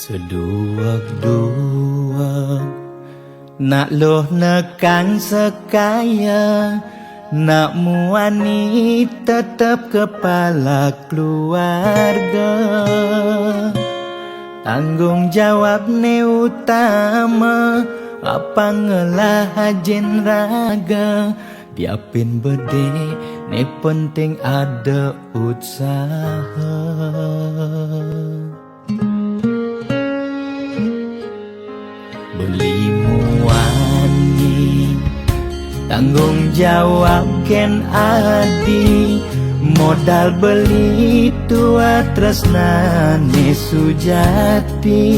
Seduak-duak nak loh nekan sekaya, nak muani tetap kepala keluarga. Tanggung jawab ne utama, apa ngelah hajen raga. Diapin bede ne penting ada usaha. Beli muani tanggung jawab ken adi, modal beli tua tresnane sujati.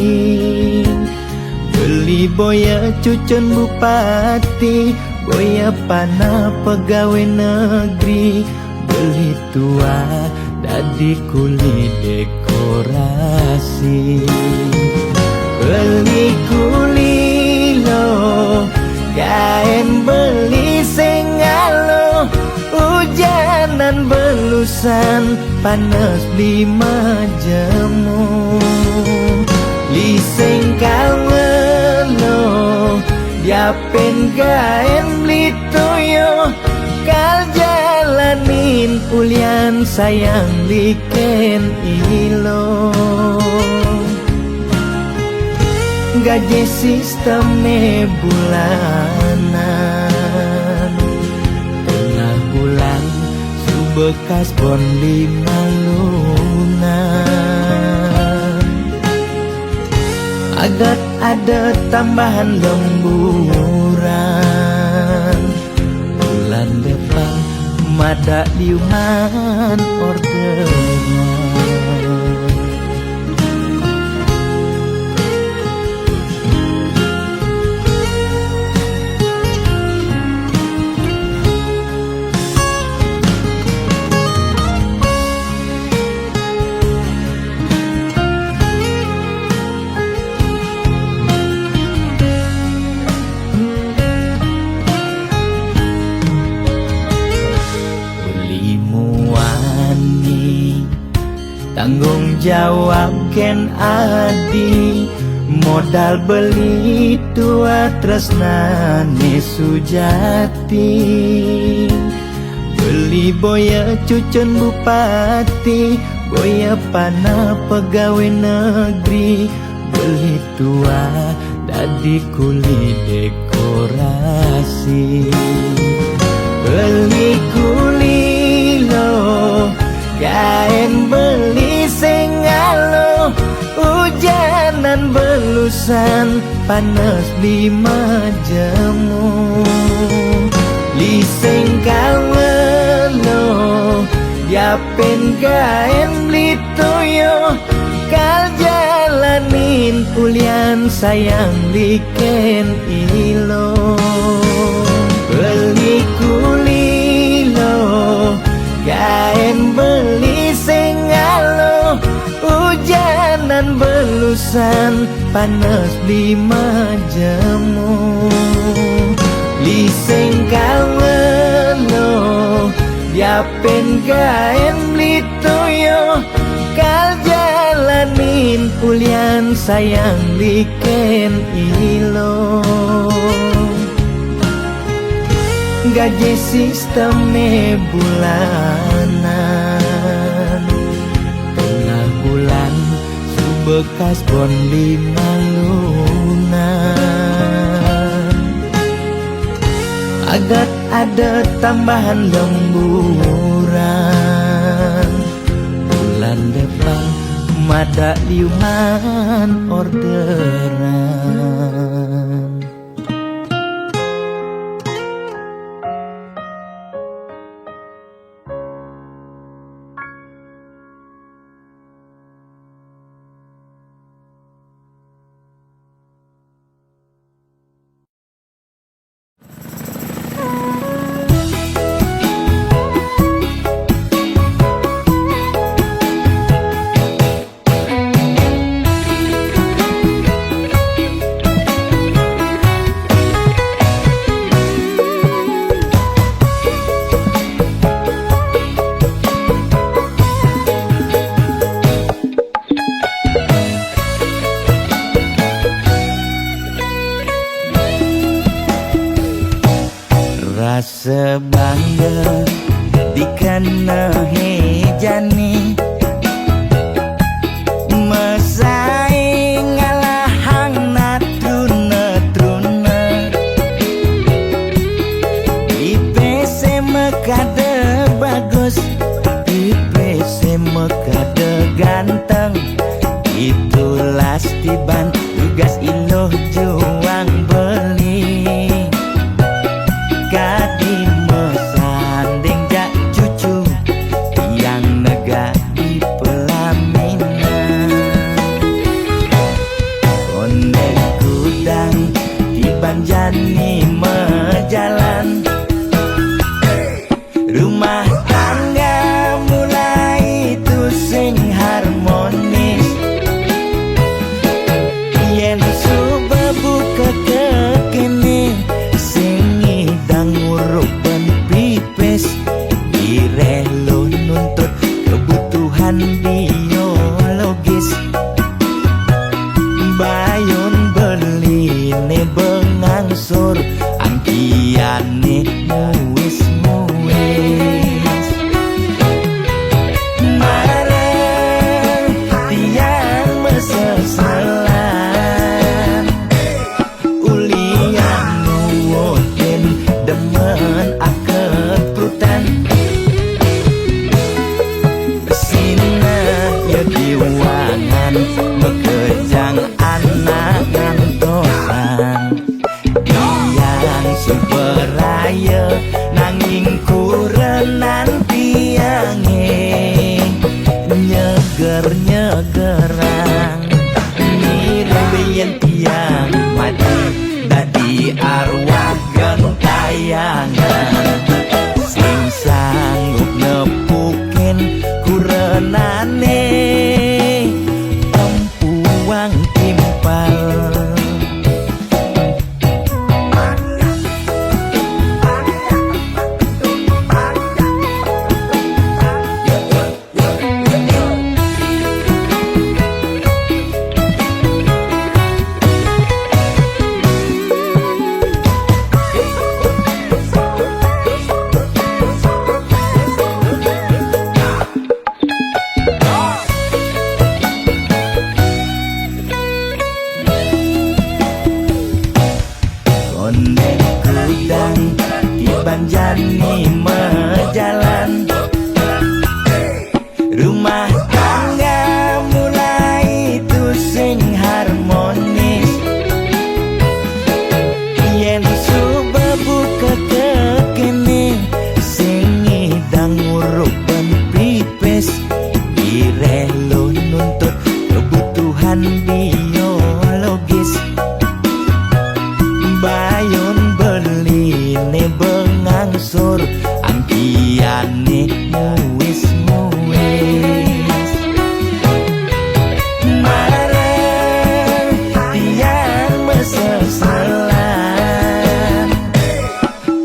Beli boya cucun bupati, boya panah pegawai negeri. Beli tua dadi kuli dekorasi. Beli kuli lo, kain beli sengalo. Hujanan belusan, panas lima jemu. Liseng kalwelo, diapin kain beli toyo. Kal jalanin ulian sayang liken ilo. Gaji sistemnya bulanan, tengah bulan subekas bon 5 lunan. Agat ada tambahan lemburan, bulan depan mada liuman orderan. Tanggung jawab ken adi, modal beli tua tresnane sujati. Beli boya cucun bupati, boya panah pegawai negeri. Beli tua dadi kuli dekorasi. Beli kuli lo, kain beli sengalo. Hujanan belusan, panas 5 jemu. Liseng kalwelo, diapin kain beli toyo. Kal jalanin ulian sayang liken ilo. Beli kuli lo, kain beli sengalo. Hujanan belusan, panas 5 jemu. Liseng kalwelo, diapin kain beli toyo. Kal jalanin ulian sayang liken ilo. Gaji sistemnya bulanan, tengah bulan subekas bon 5 lunan. Agat ada tambahan lemburan, bulan depan mada liuman orderan. sebangga dikena hejani mesaing ngalahang natruna IPC mekade bagus IPC mekade ganteng itulah tiban tugas iloh juang beli kadi mesanding jak cucu yang nega di pelaminan konde kudang di banjani mejalan rumah tangga mulai tusing harmonis yen subebu kekene sing idang ngurupen pipis direlo nuntut kebutuhan biologis bayon beli ne bengangsur angkiane muis mareng tiang meseselan ulian nuwutin demen akeprutan sina ya diwangan mekejang anak ngantosan yang superaya nanging kurenan tiange nyeger-nyegerang mirembeyen tiang mati dadi arwah gentayangan sing sanggup nepukin kurenane empuang timpal konde kudang di banjani mejalan rumah tangga mulai tusing harmonis yen subebu kekene sing idang ngurupen pipis direlo nuntut kebutuhan biologis bayon beli ne bengangsur angkiane muis mareng tiang meseselan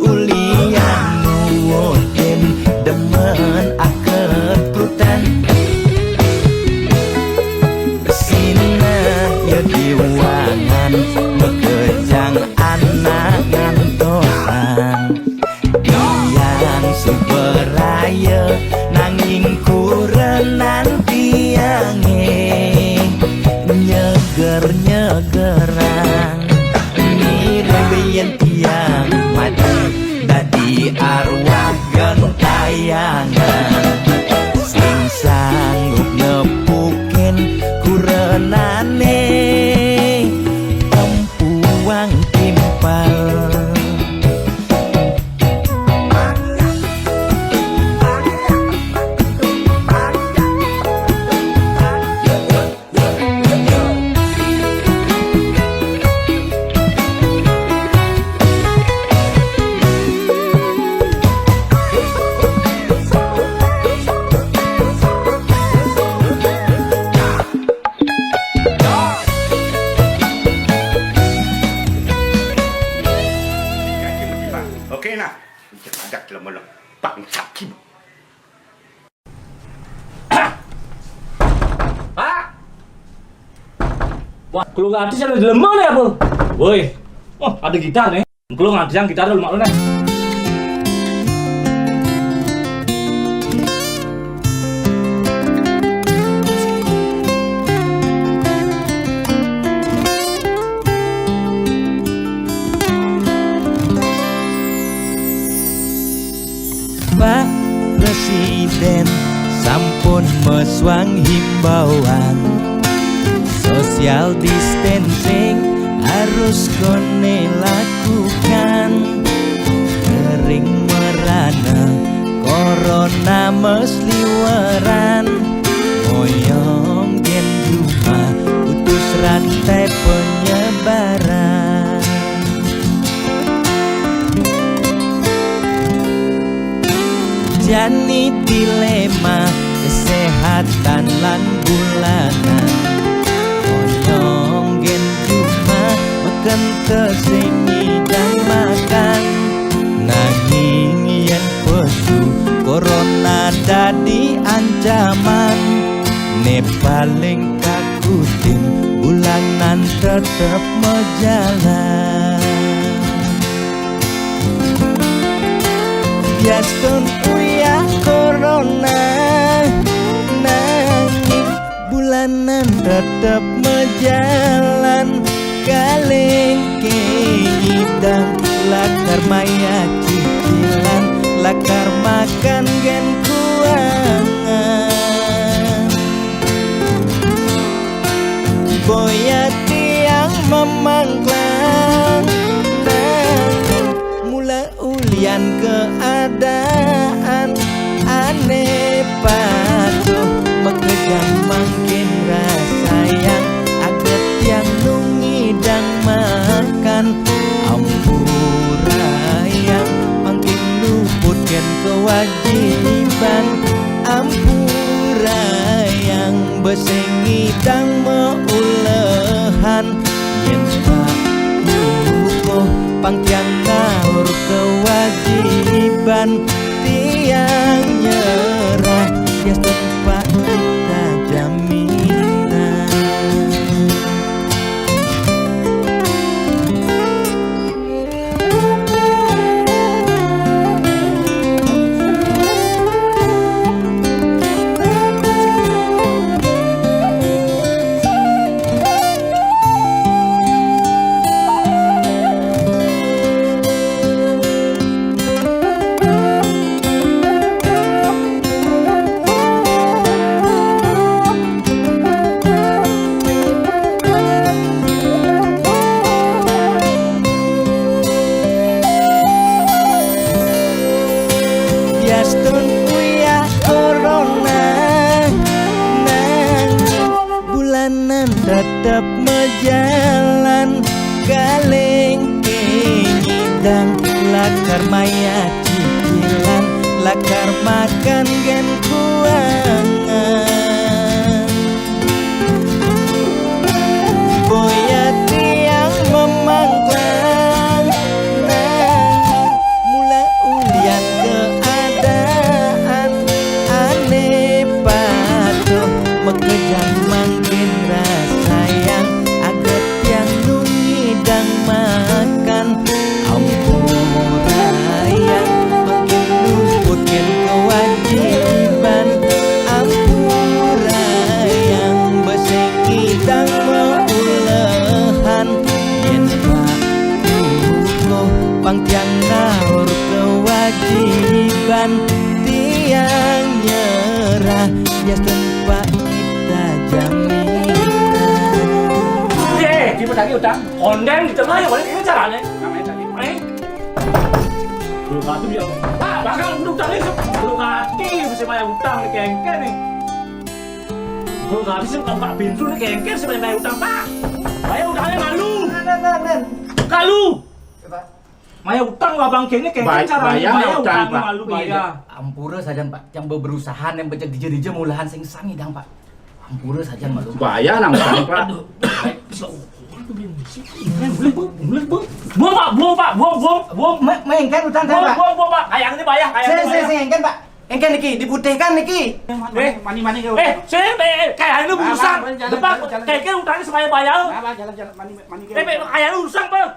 ulian nuwutin demen akeprutan sina ya diwangan mekejang anak ngantosan yang superaya nanging kurenan tiange nyeger-nyegerang mirembeyen tiang mati dadi arwah gentayangan sing sanggup nepukin kurenane empuang timpal Wah, kalau nggak ada di lemah nih, Bro. Woi, oh ada gitar nih. Kalau nggak ada gitar dulu malu nih. Pun meswang himbauan social distancing harus kone lakukan. Kering merana corona mesliweran, moyong gen cuma putus rantai penyebaran. Jani dilema kesehatan lan bulanan, moyong gen cuma makan kesengi dan makan. Nanging yen pesu corona dadi ancaman, ne paling kakutin bulanan tetep mejalan. Biastun uya corona, nanging bulanan tetep mejalan. Kaleng keidang lakar maya cicilan, lakar makan gen kuangan. Boya tiang memangklang, nanging mula ulian keadaan. Aneh patuh mekejang makin rasayang, aget yang nungidang makan. Ampurayang makin luput gen kewajiban. Ampurayang besengidang meulehan, yen pak luko pangkyang ngawur kewajiban. Tiang nyerah ya tempat kita jaminan. Biastun uya corona, nanging bulanan tetep mejalan. Kaleng keidang lakar maya cicilan, lakar makan gen kuangan. Boya tiang memangklang, nanging mula ulian keadaan. Aneh patuh mekejang makin rasayang, aget yang nungidang makan. Ampurayang makin luput gen kewajiban. Ampurayang besengidang meulehan, yen pak luko pangkyang ngawur kewajiban. Tiang nyerah ya tempat kita jaminan. 예, 기분 자기 utang. Kondeng di tengah ya, boleh ini caranya. Namanya tadi. Belum hati dia. Pak, bakal utang ini. Belum hati bisa bayar utang nih kengken nih. Belum hati sih bukan Pak Bintu nih kengken sih bayar utang Pak. Bayar utangnya malu. Kalu. Maya utang abang kengnya kengken caranya bayar utang malu bayar. Ampura saja Pak, yang berusaha yang becek dije mulahan sing sami dang Pak. Ampura saja malu. Bahaya nang Pak. Aduh. Buang Pak, buang Pak, buang. Mengengken utang kan Pak. Buang Pak, kayang ini bayar, kayang ini bayar. Saya engken Pak. Engken niki diputihkan niki. Mani ke. Kayak ini urusan. Depan kayaknya utangnya supaya bayar. Jalan mani ke. Kayak ini urusan Bang.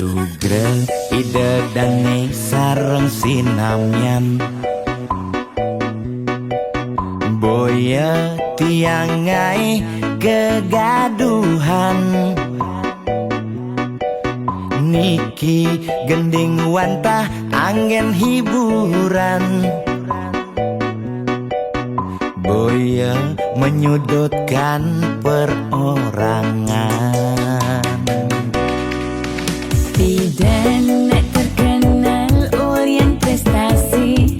Lugra ide dange sareng sinamyan boya tiangai kegaduhan niki gending wantah angin hiburan boya menyudutkan perorangan. Tidak nak terkenal Orient prestasi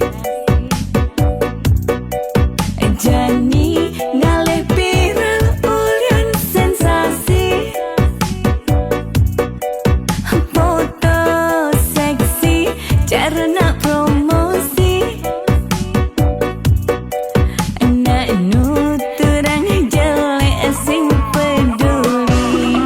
Jani ngalih viral Orient sensasi foto seksi cara nak promosi nak nuturang jelek sing peduli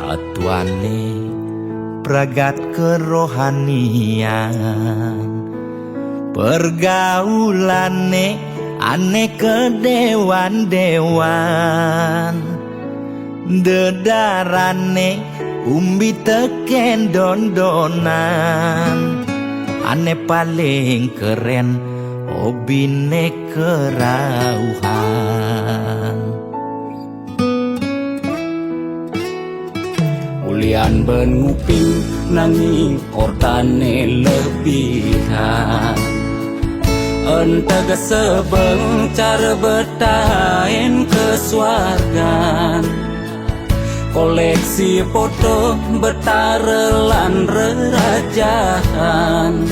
atuane pragat kerohanian, pergaulane aneh kedewan-dewan, dedarane umbi teken don-donan, aneh paling keren hobine kerauhan. Ulian ben nguping nanging ortane lebihan, entega sebeng cara betain kesuargan, koleksi foto betarelan rerajahan,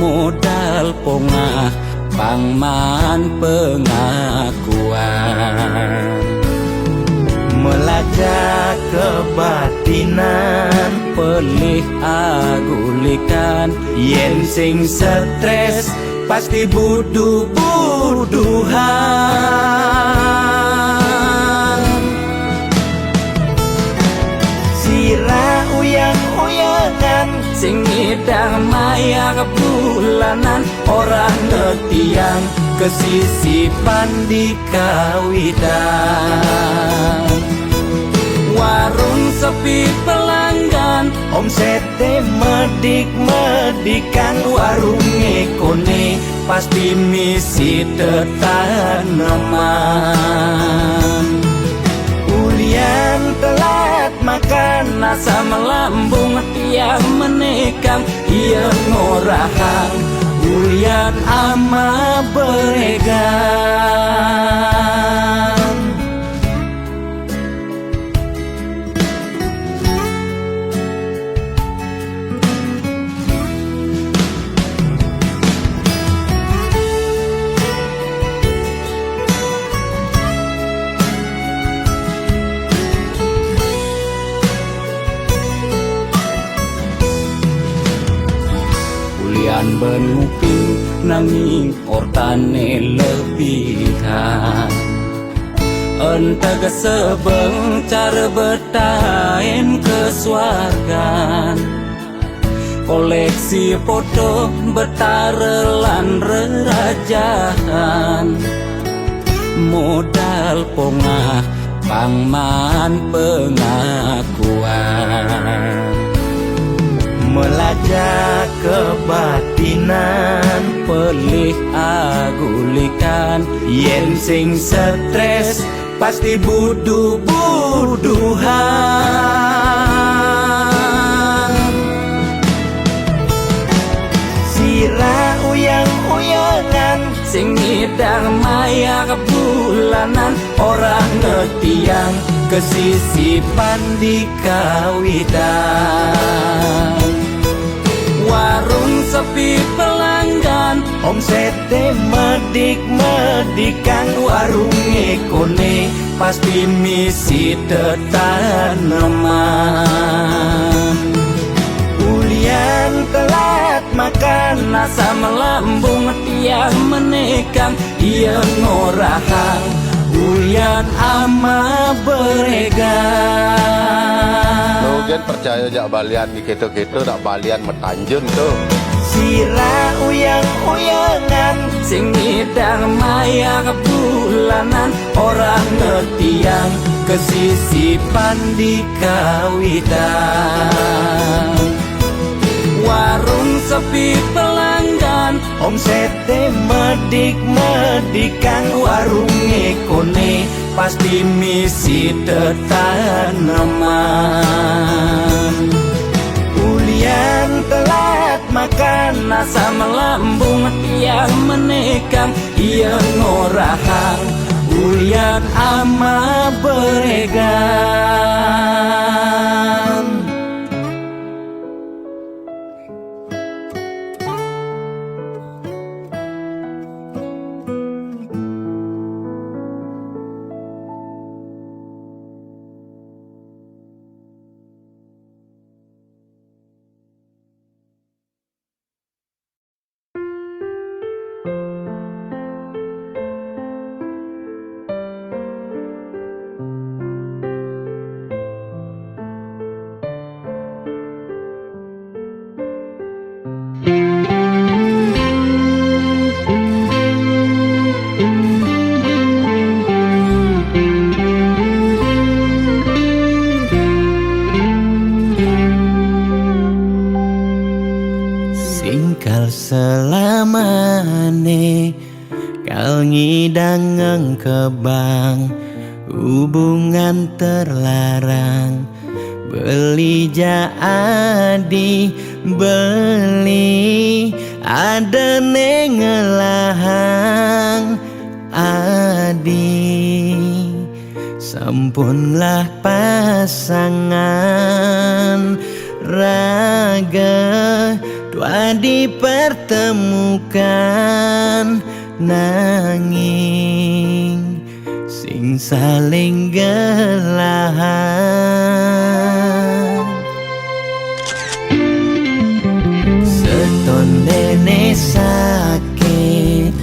modal pongah pangman pengakuan, melacak kebatinan, pelih agulikan, yen sing stres pasti buduh-buduhan. Sira uyang-uyangan, sing ngidang maya kebulanan, orang ngetiang kesisipan di kawitan. Warung sepi pelanggan, omsete medik-medikan, warung ekone pasti misi tetaneman. ulian telat makan, Nasa melambung tiang menekang, ia ngorahang ulian ama beregan. Ulian ben nguping nanging ortane lebihan, entega sebeng cara betain kesuargan, koleksi foto betarelan rerajahan, modal pongah pangman pengakuan, melacak kebatinan, pelih agulikan, yen sing stres pasti buduh-buduhan. Sira uyang-uyangan, sing ngidang maya kebulanan, orang ngetiang kesisipan di kawitan. warung sepi pelanggan, omsete medik-medikan, warung ekone pasti misi tetaneman. ulian telat makan, Nasa melambung tiang menekang, ia ngorahang ulian ama beregan. Logan percaya jak balian di gitu-gitu tak balian metanjun tuh. Sira uyang-uyangan, sing ngidang maya kebulanan, orang ngetiang kesisipan di kawitan. warung sepi pelanggan, omsete medik-medikan, warung ekone pasti misi tetaneman. ulian telat makan, Nasa melambung tiang menekang, ia ngorahang ulian ama beregan. selamane kal ngidang ngengkebang hubungan terlarang beli jadi beli ada nengelahang adi sampunlah pasangan raga dua dipertemukan nanging sing saling gelahan seton dene sakit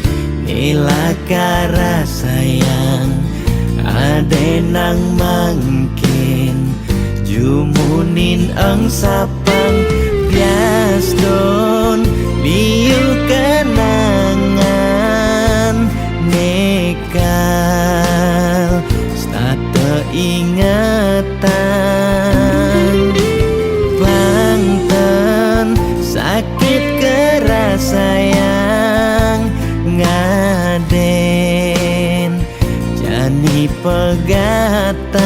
nilaka sayang ade nang mangkin jumunin ang sapang bias don liu kenangan nekal stata ingatan bangten sakit keras sayang ngaden jani pegatan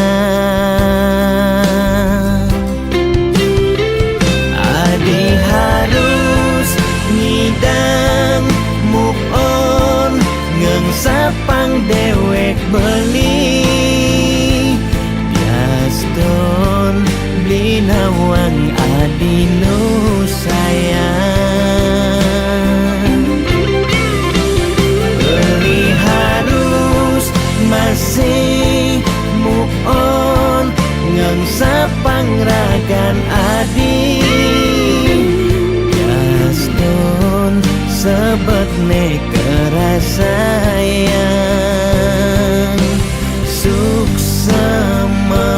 adi harus ngidang move on ngengsapang dewek beli bias don beli nawang adi nu sayang beli harus masih move on ngengsapang ragan adi bias don sebet kerasayang suksema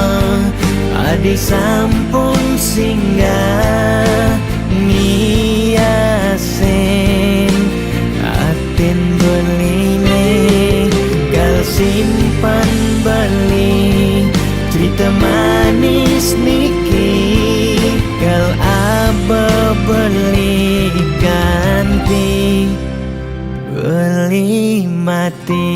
adi sampun singgah ngiasen aten beline gal simpan beli cerita manis niki gal aba beli ganti beli mati.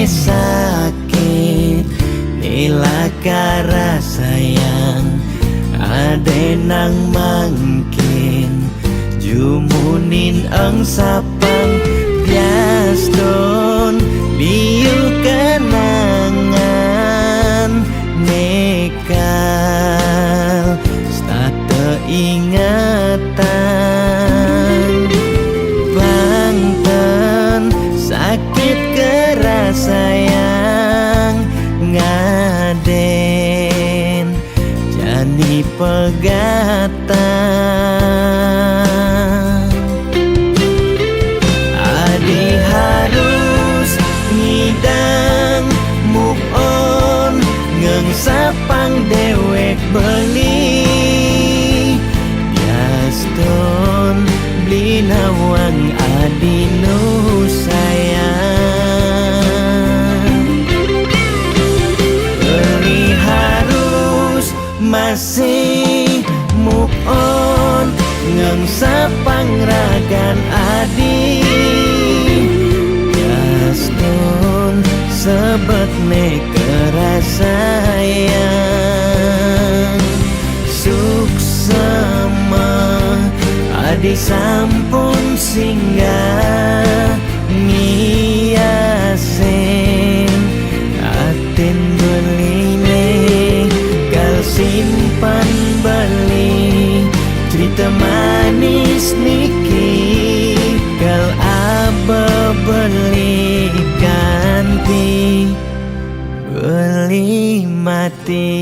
Sakit nilaka sayang ade nang mangkin jumunin ang sapang bias don liu kenangan nekal stata ingatan bangten sakit keras sayang ngaden jani pegatan adi harus ngidang move on ngengsapang dewek beli bias don beli nawang adi nu sayang beli harus masih move on ngengsapang ragan adi bias don sebet kerasayang suksema adi sampun singgah ngiasen aten beline gal simpan beli cerita manis niki gal aba beli ganti beli mati.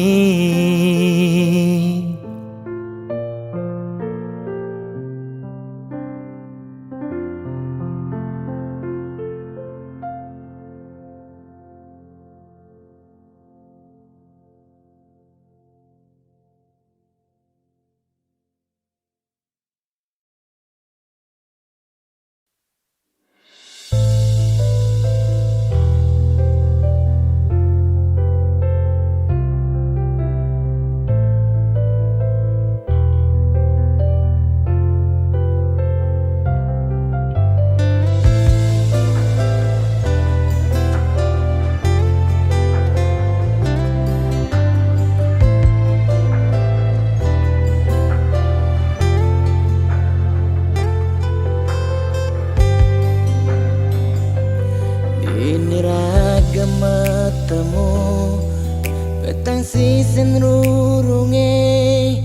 rurunge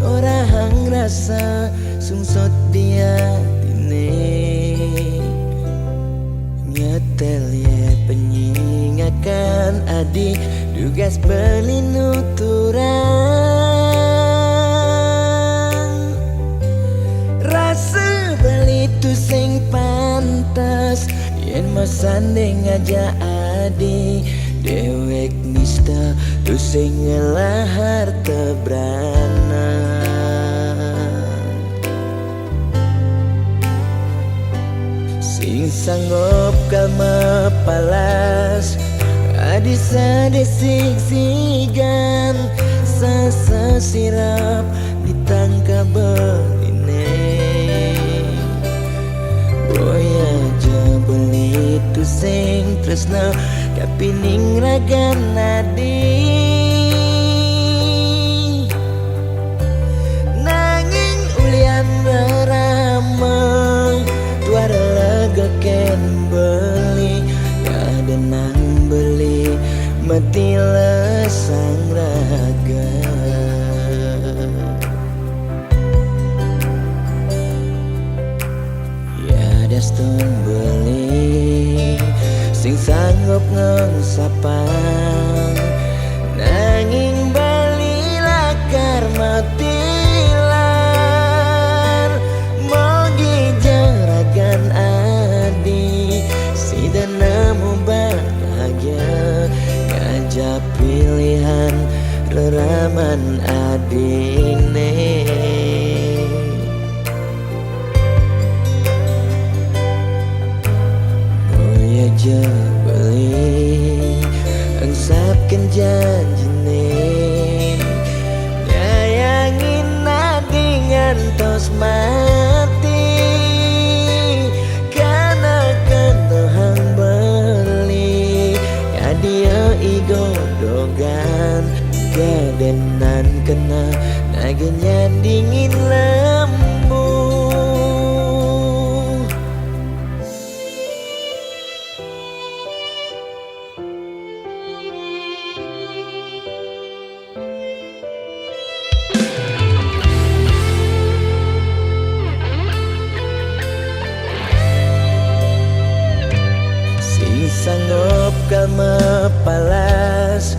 ora hang rasa sungsot dia tine nyetel ye penyingakan adi dugas belinuturang rasa beli tu sing pantas yen masanding aja adi dewek nista tu sing ngelahar tebrana sing sanggup kalma palas adi sadesik sigan sasa sirap ditangkap beline boya aja beli tu sing tresna kapining ragan nadi nanging ulian beramang tuara lega ken beli kadenang beli mati lesang raga ya daston beli sing sanggup ngengsapang nanging bali lakar matilan mogi jaragan adi sida nemu bahagia ngajak pilihan reraman adine aja beli engsapkan janjine nyayangin nadi ngantos mati karena kentohang beli ya dia igodogan kedenan kena nagenya dingin lembu sanggup kalma palas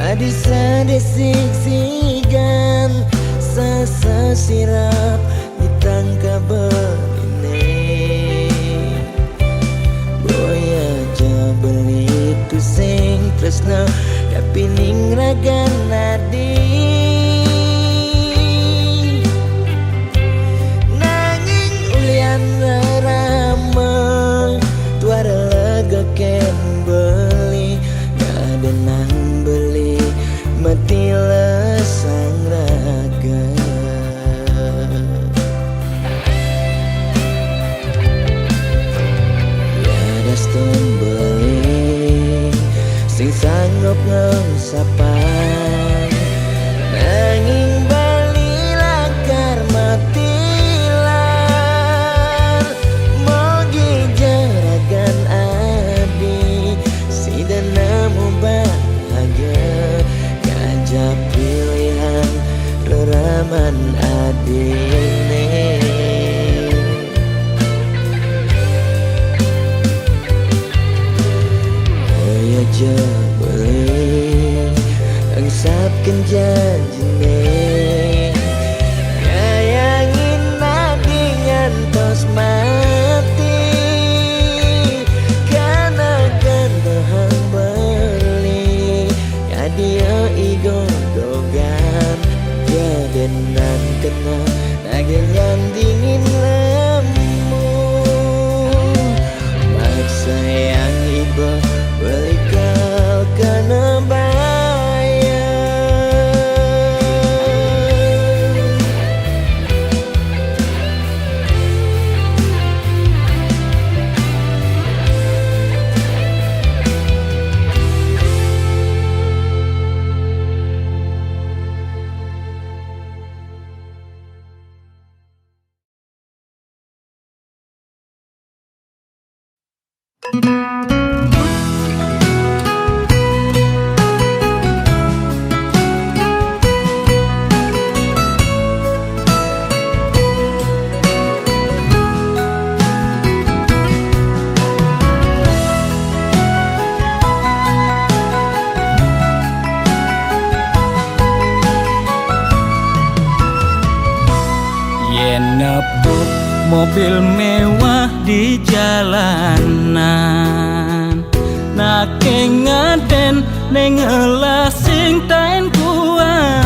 adi sadesik sigan sasa sirap ditangkap beline boya aja beli tu sing tresna kapining ragan nadi nanging ulian ramang tuara ken beli ngadenang beli mati lesang raga ya daston beli sing sanggup ngengsapang nanging bali lakar matilan mogi jaragan dan nemu bahagia ngajak pilihan reraman adine oh ya aja beli engsapkan janjine nyayangin nadi ngantos mati karena kentohang dia igodogan jadenan kena nagenyan dingin lemu maksa yang iba beli kau kena bayar yen nepuk mobil mewah di jalanan, nake ngaden neng ngelasing tain kuangan,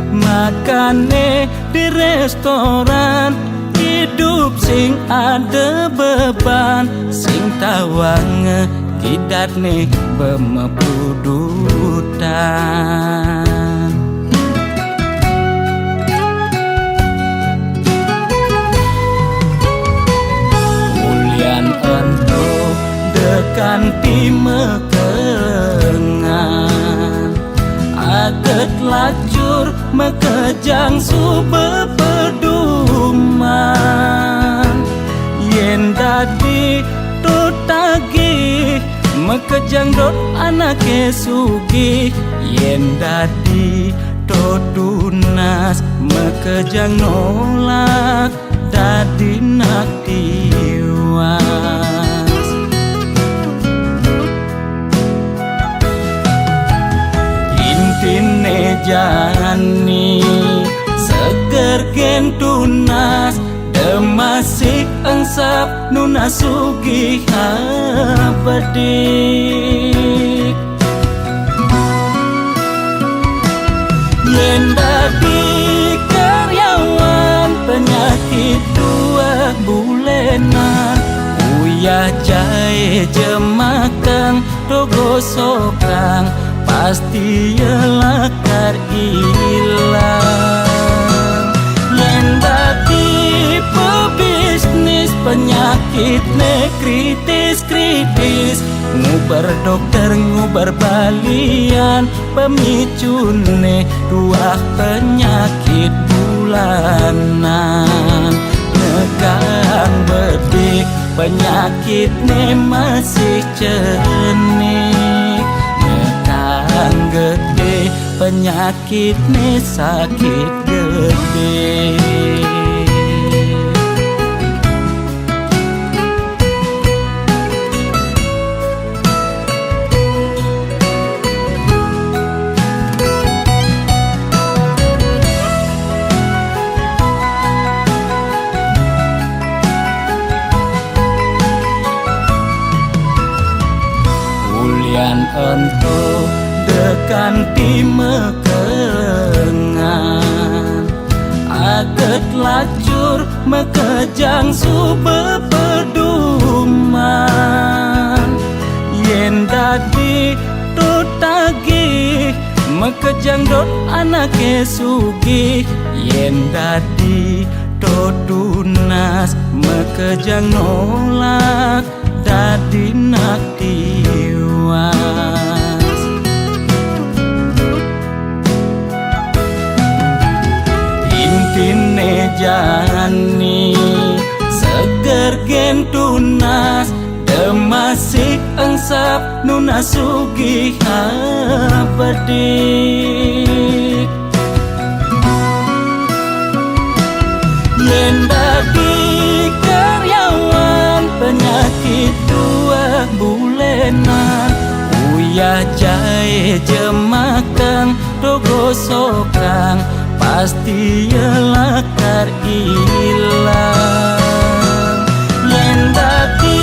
makane di restoran hidup sing ada beban, sing tawang kidat nih bemepudutan. Mulian ento dekan timekengan, aget lacur mekejang sube peduman, yen dadi tutagi mekejang dot anake sugih, yen dadi tunas mekejang nolak dadi nak tiwas. Intine jani seger gen tunas, demasik engsap nuna sugih abedik. Yen dadi karyawan penyakit 2 bulenan, uyah jahe jemakang dogo sokang, pasti yelakar ilang. Yen dadi pebisnis penyakit ne kritis-kritis, ngubar dokter ngubar balian, pemicune 2 penyakit bulanan. Nekang bedik penyakit ne masih cenik, nekang gede penyakit ne sakit gede. Ento dekan timekengan, aget lacur mekejang sube peduman, yen dadi tutagi mekejang dot anake sugih, yen dadi tunas mekejang nolak dadi nak tiwas. Intine jani seger gen tunas, demasik engsap nuna sugih abedik. Yen dadi karyawan penyakit 2 bulenan, uyah jahe jemakang dogo sokang, pasti yelakar ilang. Yen dadi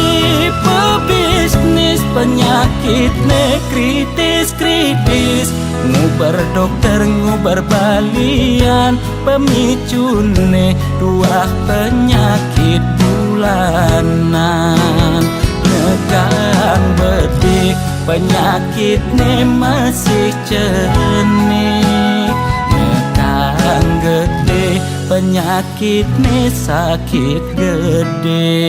pebisnis penyakit ne kritis-kritis, ngubar dokter ngubar balian, pemicune 2 penyakit bulanan. Nekang bedik penyakit ne masih cenik, nekang gede penyakit ne sakit gede.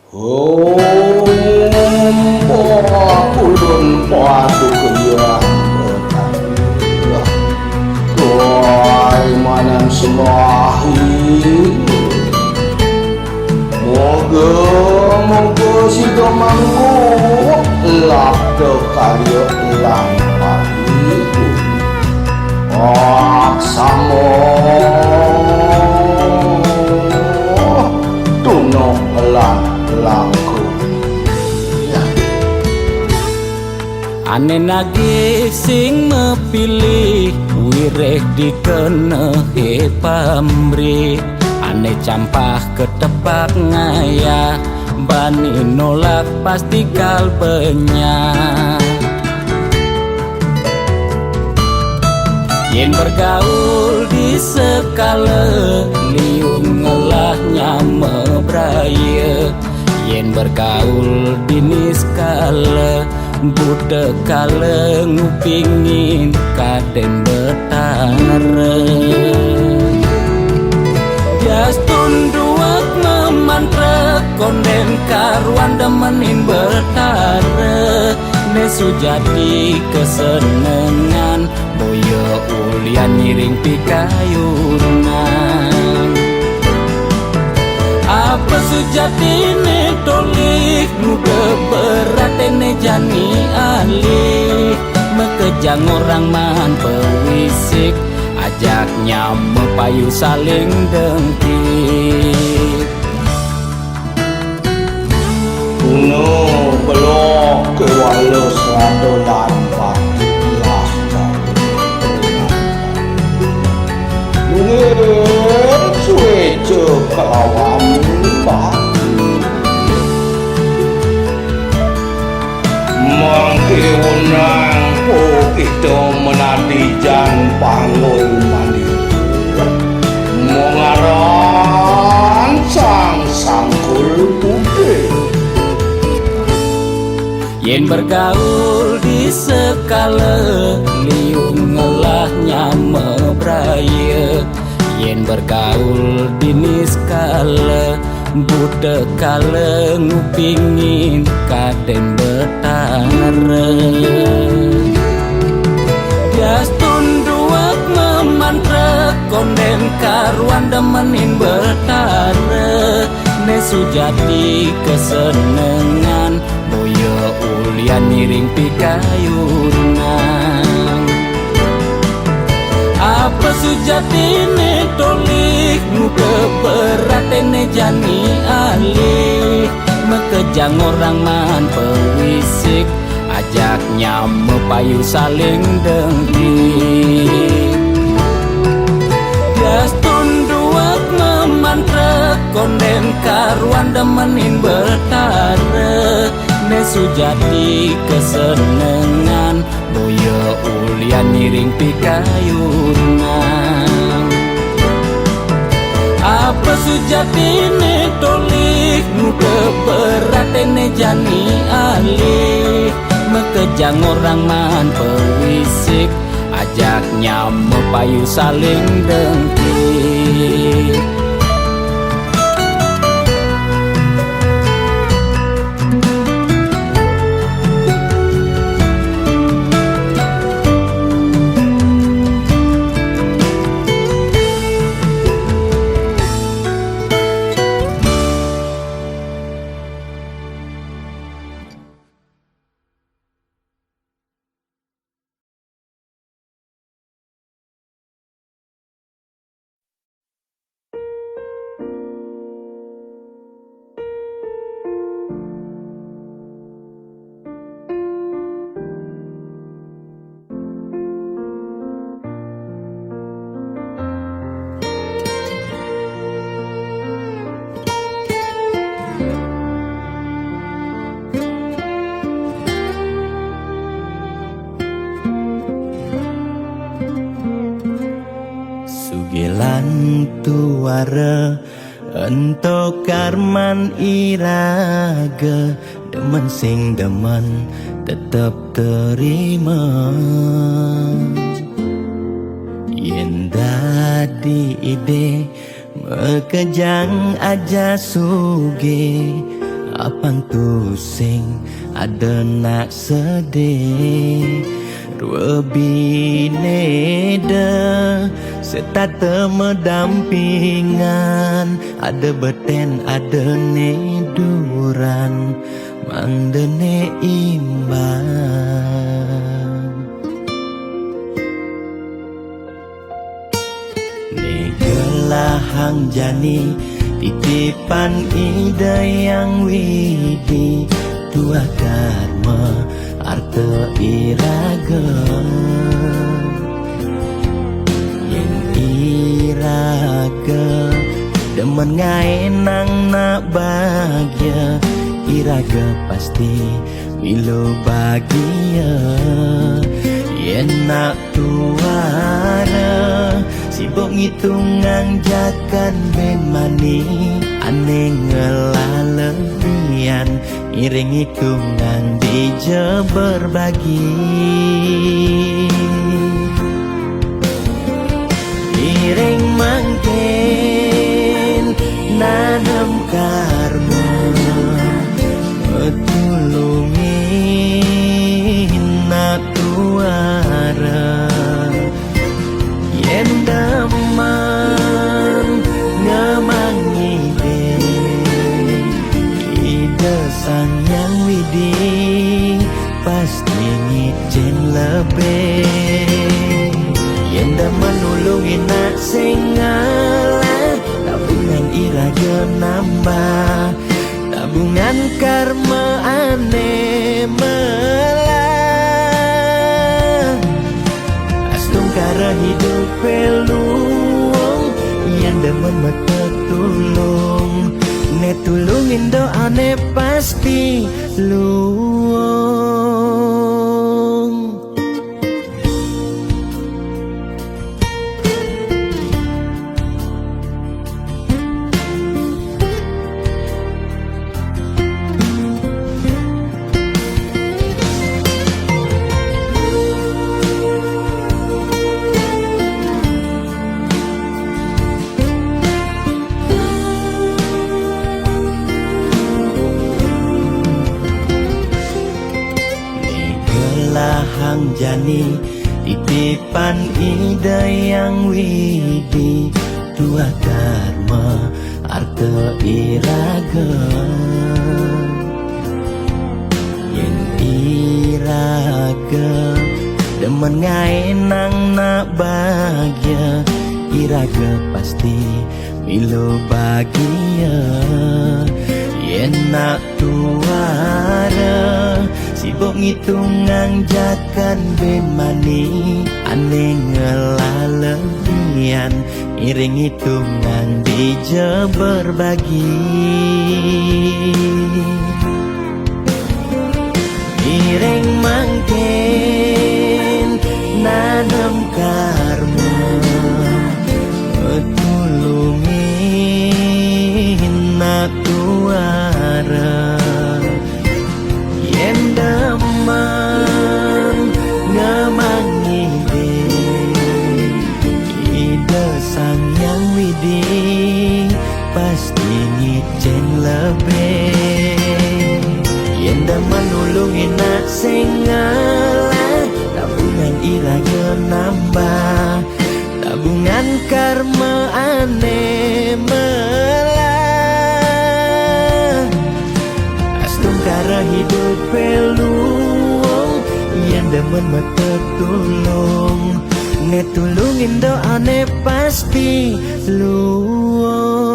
Ulun padu kaya Tuai manam semahi, moga si domangku lak do karya lan pariku aksamo tunong lan langku Ane nagih sing mepilih wireh dikenehi pamrih Ane campah ketepak ngaya bani nolak pasti kalbenya Yen bergaul di sekala liung ngelahnya mebraya Yen bergaul di niskala Budak kala ngupingin kaden betara Jastun duak memantra konden karuan demenin betara Nesu jadi kesenengan boyo ulian ngiring pikayunan Apa sujatine tolik nuga beratene jani alih Mekejang orang man pewisik ajaknya mepayu saling dengki Kuno belok ke walus radolan patilah Mungkin cueca kelawan Mangkiunang po kita menadijan pangun mandi Mengaran sang sangkul putih Yen bergaul di sekala liung ngelahnya mebraya Yen bergaul di niskala budak kala ngupingin kaden betara Jastun duak memantra konden karuan demenin betara Nesu jadi kesenengan boyo ulian ngiring pikayunan Apa sujatine tolik nuga beratene jani alih Mekejang orang man pewisik ajaknya mepayu saling dengki Jastun duak memantra konden karuan demenin betara Nesu jadi kesenengan boyo ulian ngiring pikayunan Apa sujatine tolik nuga beratene jani alih Mekejang orang man pewisik ajaknya mepayu saling dengki Sugilan tuara ento karman iraga demen sing demen tetep terima Yen dadi ide mekejang aja suge apang tu sing ada nak sedih Dua bineda serta medampingan ada beten ada neduran mangdene imbang hang jani titipan ide yang widi dua karma arte iraga yang iraga demen ngaenang nak bahagia iraga pasti milo bahagia yen nak tuara sibuk ngitungan jakan ben mani aneh ngelalebian iring hitungan dija berbagi iring mangkin nanam karma tulungin nak tuara yen daman ngamangi ide sang yang widi pasti ngicen lebih yen daman nulungin nak sing ngalah tabungan iraga nambah tabungan karma aneh melah astung kara hidup peluang yang demen mata tulung ne tulungin doa ne pasti luang. Hang jani titipan ide yang widi dua karma arte iraga yen iraga demen ngaenang nak bahagia iraga pasti milo bahagia yen nak tuara sibuk ngitungan jakan ben mani aneh ngelalebian iring hitungan dija berbagi iring mangkin nanam karma tulungin nak tuara yen daman ngamangi ide sang yang widi pasti ngicen lebih yen daman nulungin nak sing ngalah tabungan iraga nambah tabungan karma aneh melah astung kara hidup peluang yang demen mata tulung ne tulungin doa ne pasti luang.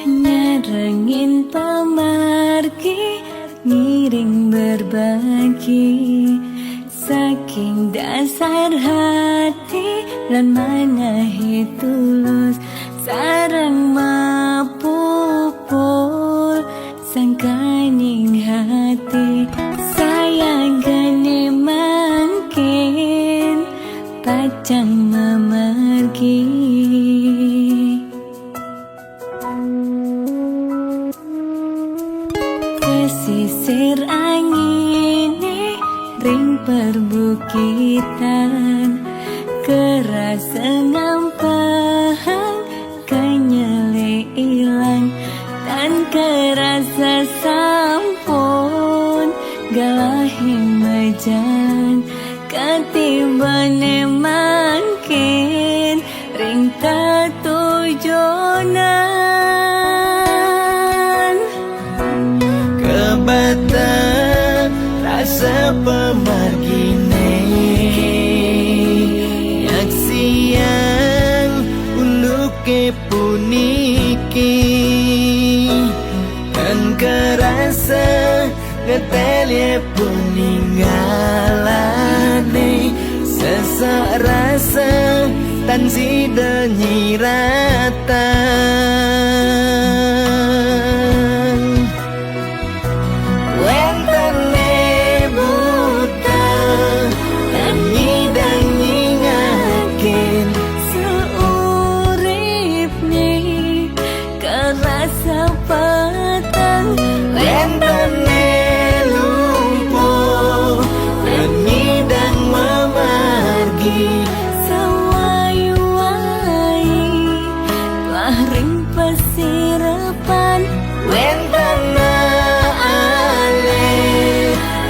Nyarengin pamargi ngiring berbagi saking dasar hati lan mangahi tulus sarang mapupul sangkaning hati sayang gane mangkin pacang memergi pesisir angine ring perbukitan kerasa ngampang kenyele ilang dan kerasa sampun galahing mejan ketibane mangkin ring tatujonan Kebatang rasa pemargine Yak siang uluke puniki Dan kerasa ngetelye peninggalane Sesak rasa tan sida nyiratan Wentene buta dan nyidang nyingakin seurip nih kerasa petang Wentene lumpuh dan nyidang memargi sawai-wai wah ring pesirapan Wentana ale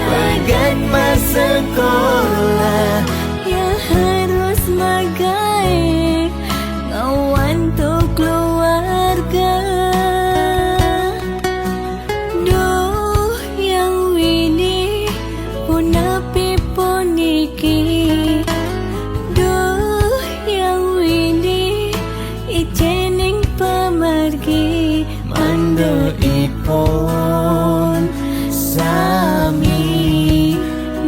bagan masa sekolah ya harus magai ngawan tuh keluarga duh yang wini punapi puniki duh yang wini ijening pemargi Mando ipon sami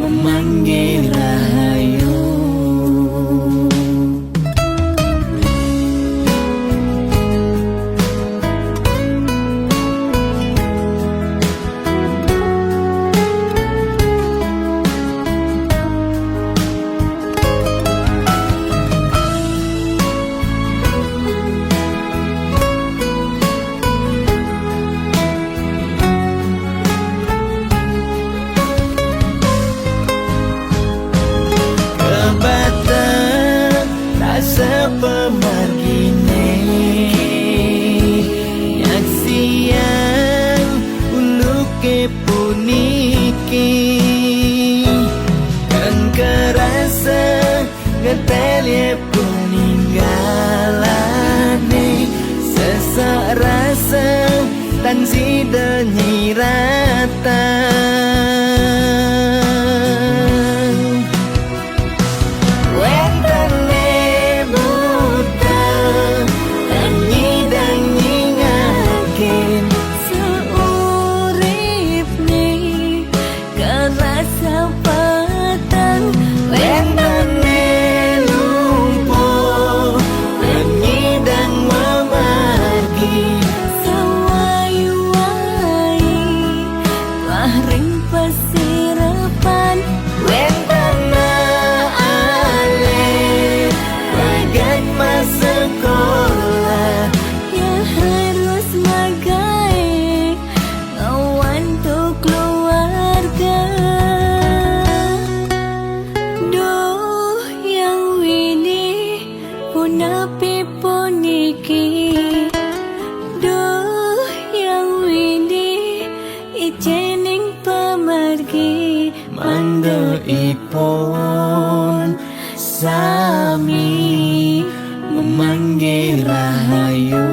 memanggil rahayu Kebatang rasa pemargine Yak siang uluke puniki Dan kerasa ngetelye peninggalane Sesak rasa tan sida nyiratan Wentene buta dan nyidang nyingakin seurip nih kerasa petang Wentene lumpuh dan nyidang memargi sawai-wai wah ring pesirapan Wentana ale bagan masa sekolah ya harus magai ngawan tuh keluarga duh yang wini punapi puniki duh yang wini ijening pemargi Mando ipon sami memanggil rahayu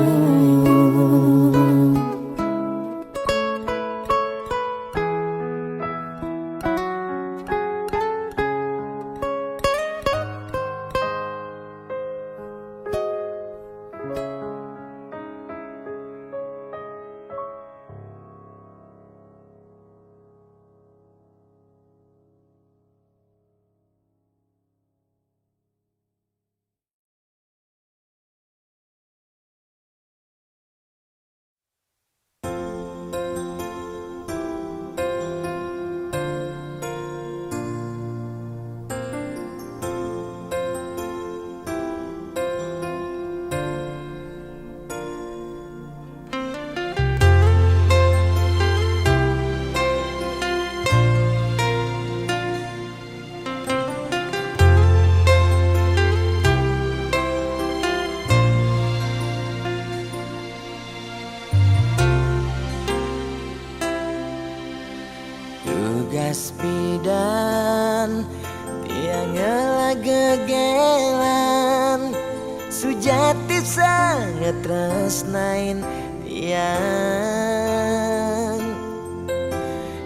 kelan sujati sangat tresnain tiang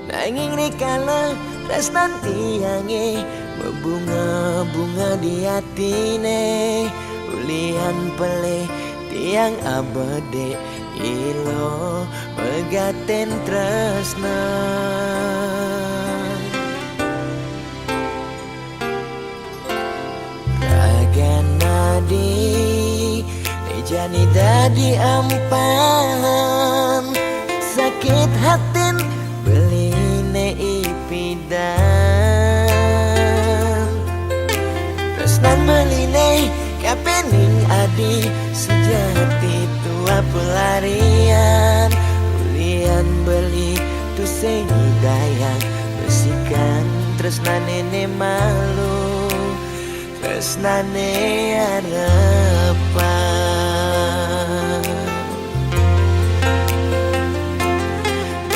nanging rikala tresnan tiange berbunga-bunga di hatine ulian peleh tiang abade ilo megaten tresna Raganadi jani dadi ampahan sakit hatin beline ipidan tresnan beline kapening adi sejati tua pelarian ulian beli tu sing dayang besikan tresnane ne malu tresnane harapan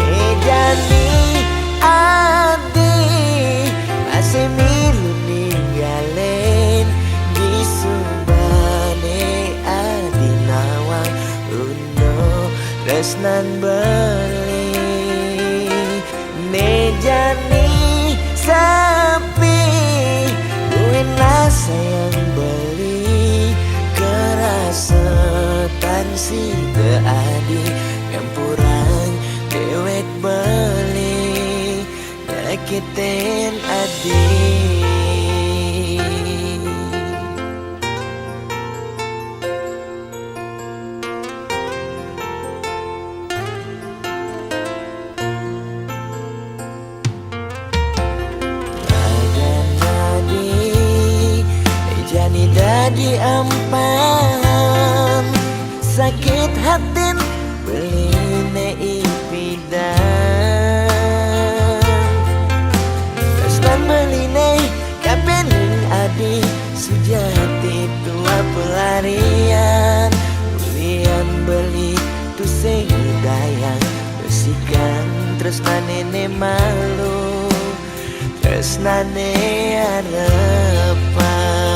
Mejani adi masih milu ninggalen di subane adi nawang uno tresnan beli Mejani sapi buena sayang beli kerasetan si adi ngampurang dewek beli nyakitin adi Jani dadi ampahan sakit hatin beline ipidan tresnan beline kapening adi sujati tua pelarian ulian beli tu sing dayang besikan tresnane ne malu tresnane harapan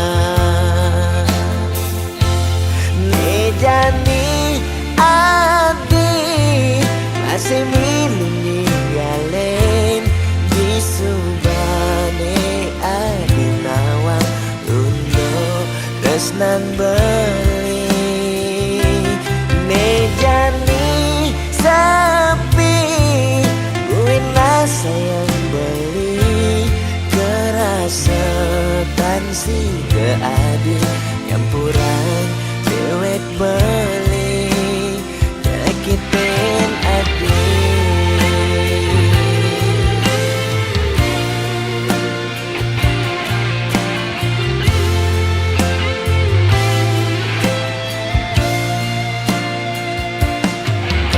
Jani adi masih milu ninggalen di subane adi nawang uno tresnan beli Mejani sapi buena sayang beli kerasetan si adi ngampurang dewek beli nyakitin adi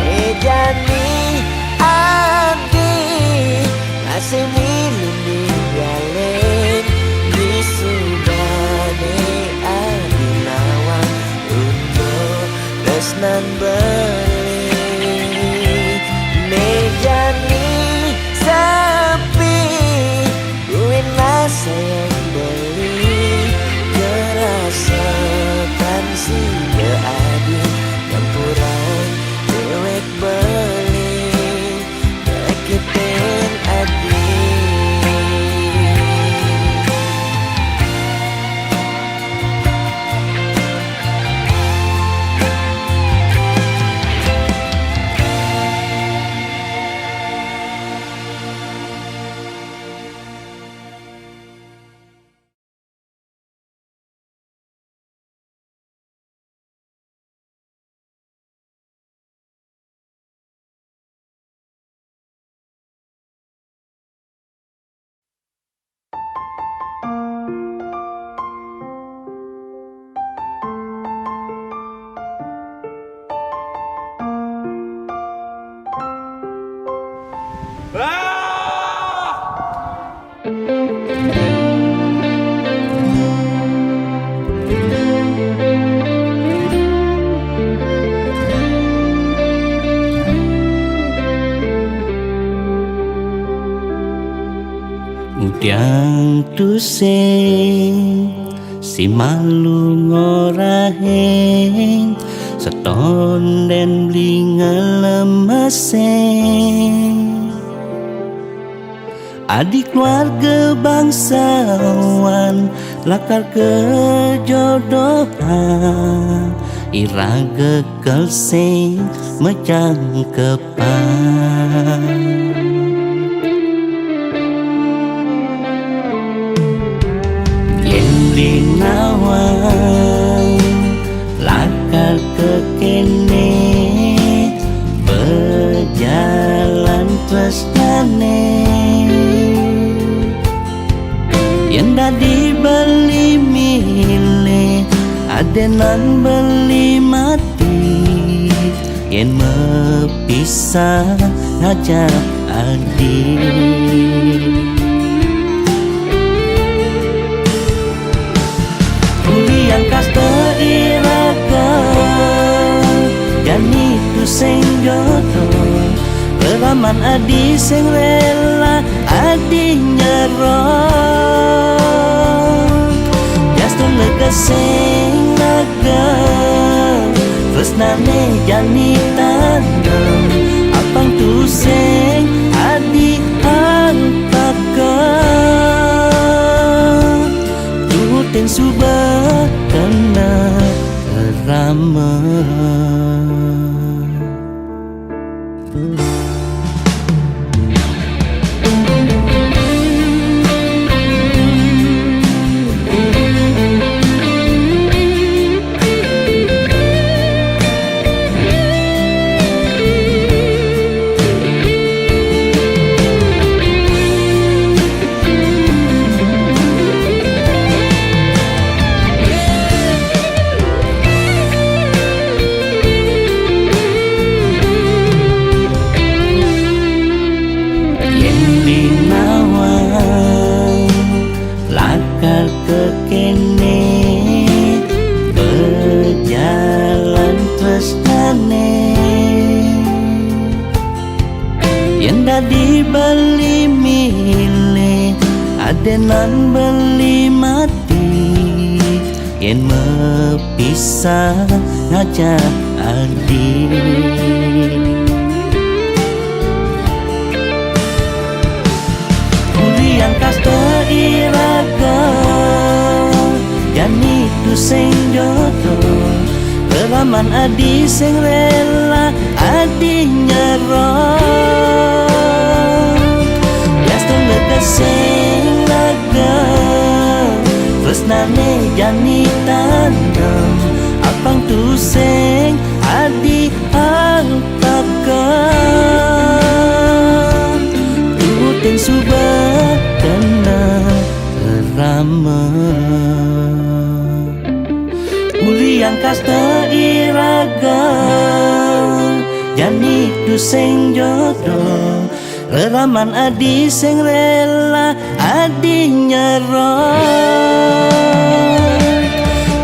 Mejani adi masih milu ninggalen di subane adi nawang tresnan beli Mejani sapi buena sayang beli kerasetan si adi ngampurang dewek beli nyakitin adi Yang tu sing si malu ngoraheng seton den beli ngelemeseng adik keluarga bangsawan lakar kejodohan iraga kelseng mecang kepan yen linawang lakar kekene berjalan tresnane yen dadi beli milih adenan beli mati yen mepisah ngajak adik kuliah kasta iraga jani tu sing jodoh Peraman adi sing rela adi nyerah Yaston lega sing lega tresnane jani tandem apang tu sing adi antaka tutin subah kena kerama dibeli milih adenan beli mati yen mepisah ngajak adik kuliah kasta iraga jani tu sing jodoh peraman adi sing rela adi nyerah sing lega tresnane jani tandem apang tu sing adi antaka tutin subah kena kerama muliang kasta iraga jani tu sing jodoh Reraman adi sing rela adi nyerah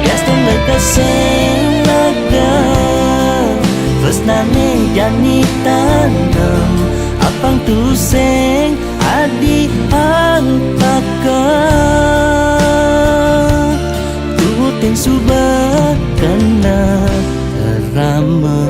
Yaston lega sing lega tresnane jani tandem apang tu sing adi antaka tutin subah kena kerama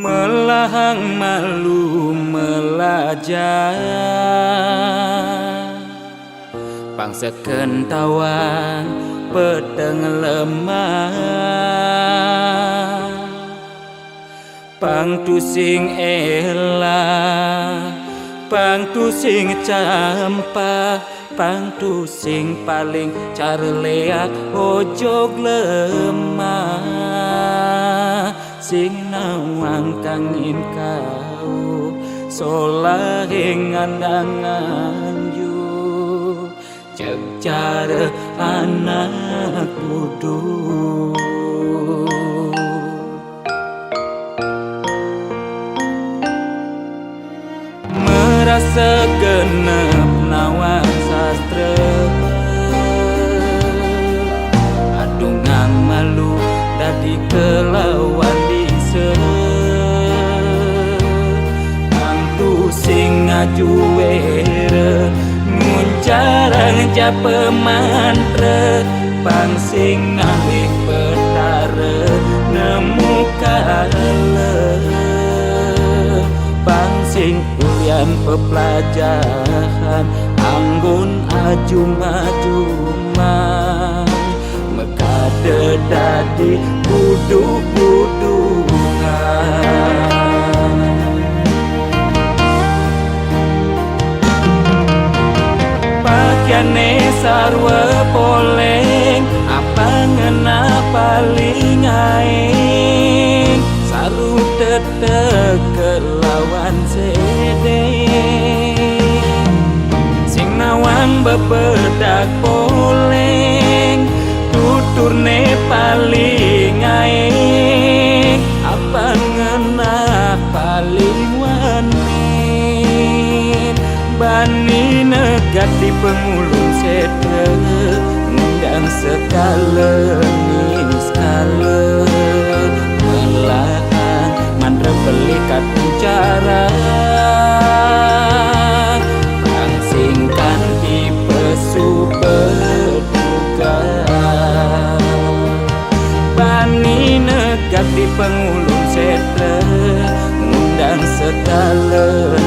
melahang malu melajah bangsa kentawan peteng lemah Pangtu sing elah, pangtu sing campa, pangtu sing paling carleak ojog lemah, sing nawang kangin kau solahing andangan yu cek cara anak duduk. Merasa genep nawang sastra, adungang malu dadi kelawan dise, pangtu sing ngajuere nguncarang japa mantra, pang sing ngalih petara nemu kale, pang sing ulian pepelajaran anggun ajum-ajuman mekade dadi buduk-budungan. Pakaiane sarwa poleng apa ngena paling aing saru tetek kelawan sedeng sing nawang bebedak poleng tuturne paling aing apa ngena paling wanin bani negat di pengulung sedre ngundang sekale niskale melahan mandra belikat bicara pangsingkan di pesu berduga bani negat di pengulung sedre ngundang sekale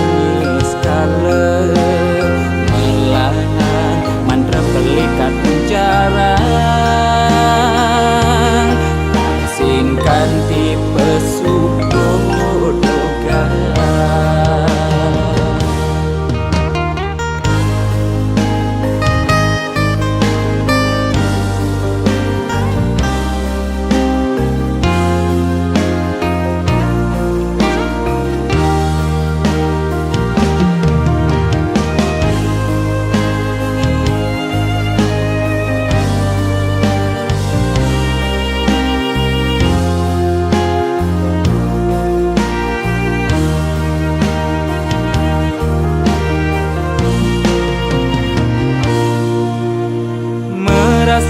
niskale melahan mandra belikat bicara pangsingkan di pesu berduga.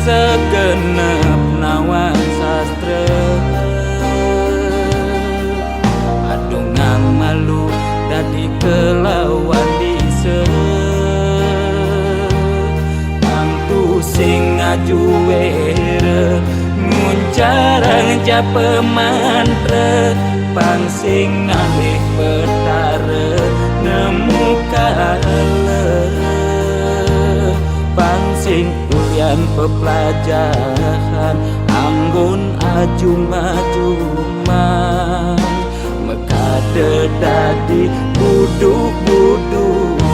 Segenep nawang sastra, adungang malu dadi kelawan dise, pangtu sing ngajuere nguncarang japa mantra, pang sing ngalih petara nemu kale, pang sing ulian pepelajaran anggun ajum-ajuman mekade dadi buduk-budungan.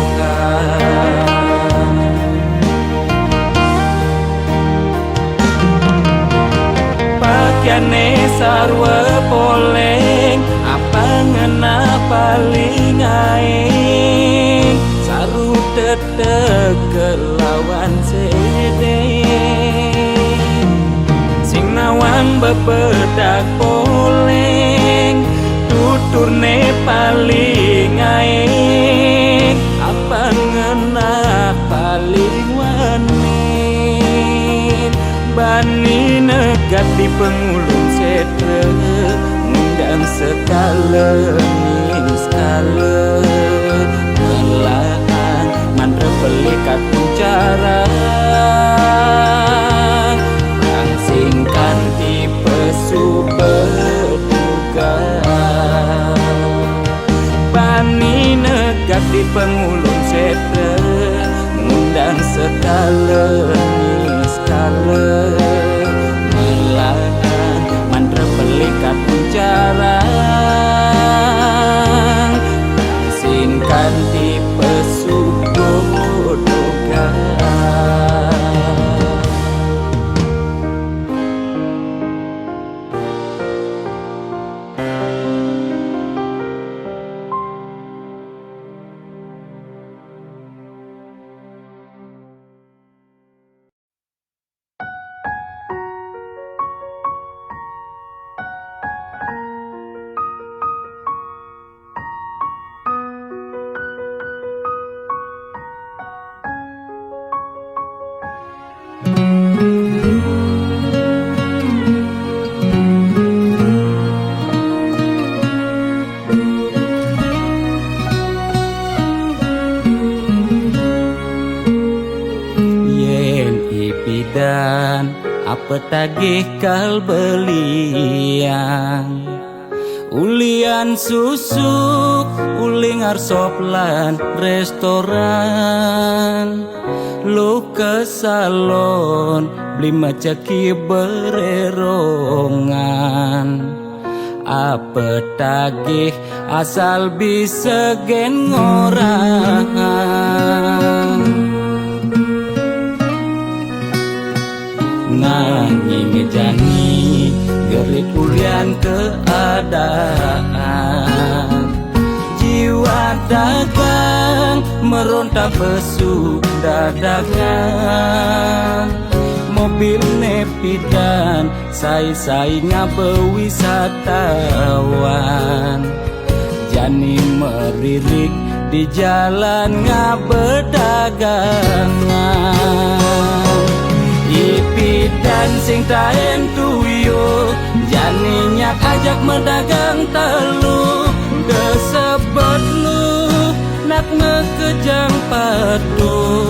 Pakaiane sarwa poleng apa ngena paling aing saru tetek kelawan sedeng sing nawang bebedak poleng tuturne paling aing apa ngena paling wanin bani negat di pengulung sedre ngundang sekale niskale melahan mandra belikat bicara pangsingkan di pesu berduga bani negat di pengulung sedre ngundang sekale niskale melahan mandra belikat bicara petagih kal belian ulian susuk uling arsoplan restoran lu ke salon beli macaki bererongan apa tagih asal bisa gen orang nanging jani gerik ulian keadaan jiwa dagang meronta besuk dadagan mobil nepidan sai-sai ngabewisatawan jani meririk di jalan ngabedagangan ipidan sing taen tuyo jani nyak ajak medagang telu kesebut lu nak ngekejang padu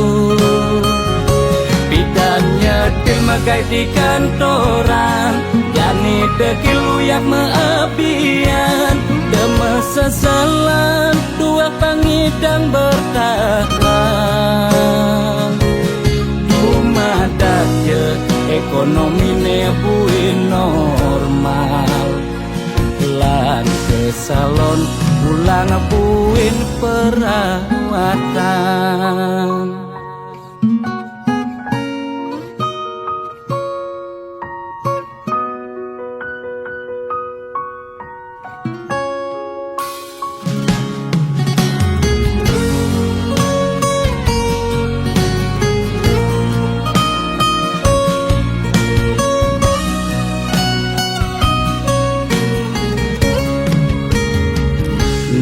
nyetil megai di kantoran jani dekil uyak meabian deme sesalan dua pangidang bertahan rumah dakje ekonomi nebuin normal lan ke salon pulang buin perawatan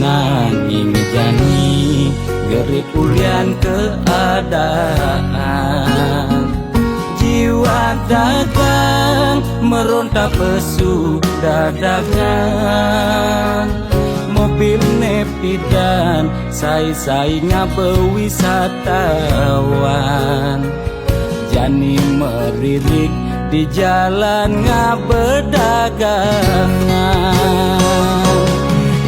nanging jani gerik ulian keadaan jiwa dagang meronta pesuk dadagan mobil nepidan sai-sai ngabewisatawan jani meririk di jalan ngabedagangan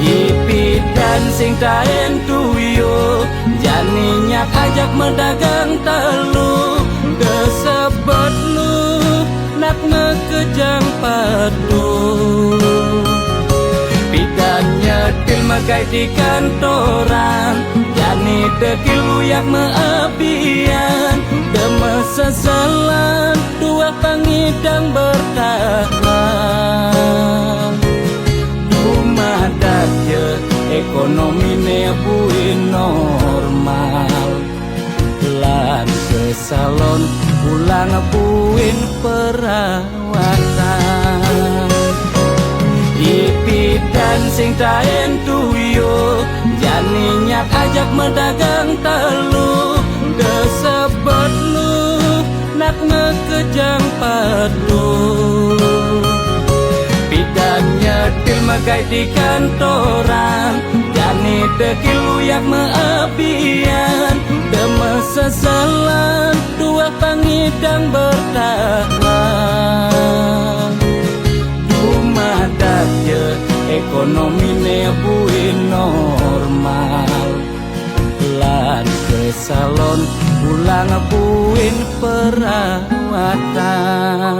ipidan sing taen tuyo jani nyak ajak medagang telu kesebut lu nak ngekejang padu pidan nyetil megai di kantoran jani dekil uyak meabian deme sesalan dua pangidang bertahan rumah dakje ekonomi nebuin normal lan ke salon pulang buin perawatan ipidan sing taen tuyo jani nyak ajak medagang telu kesebut lu nak ngekejang padu nyetil megai di kantoran jani dekil uyak meabian deme sesalan dua pangidang bertahan rumah dakje ekonomi nebuin normal lan ke salon pulang buin perawatan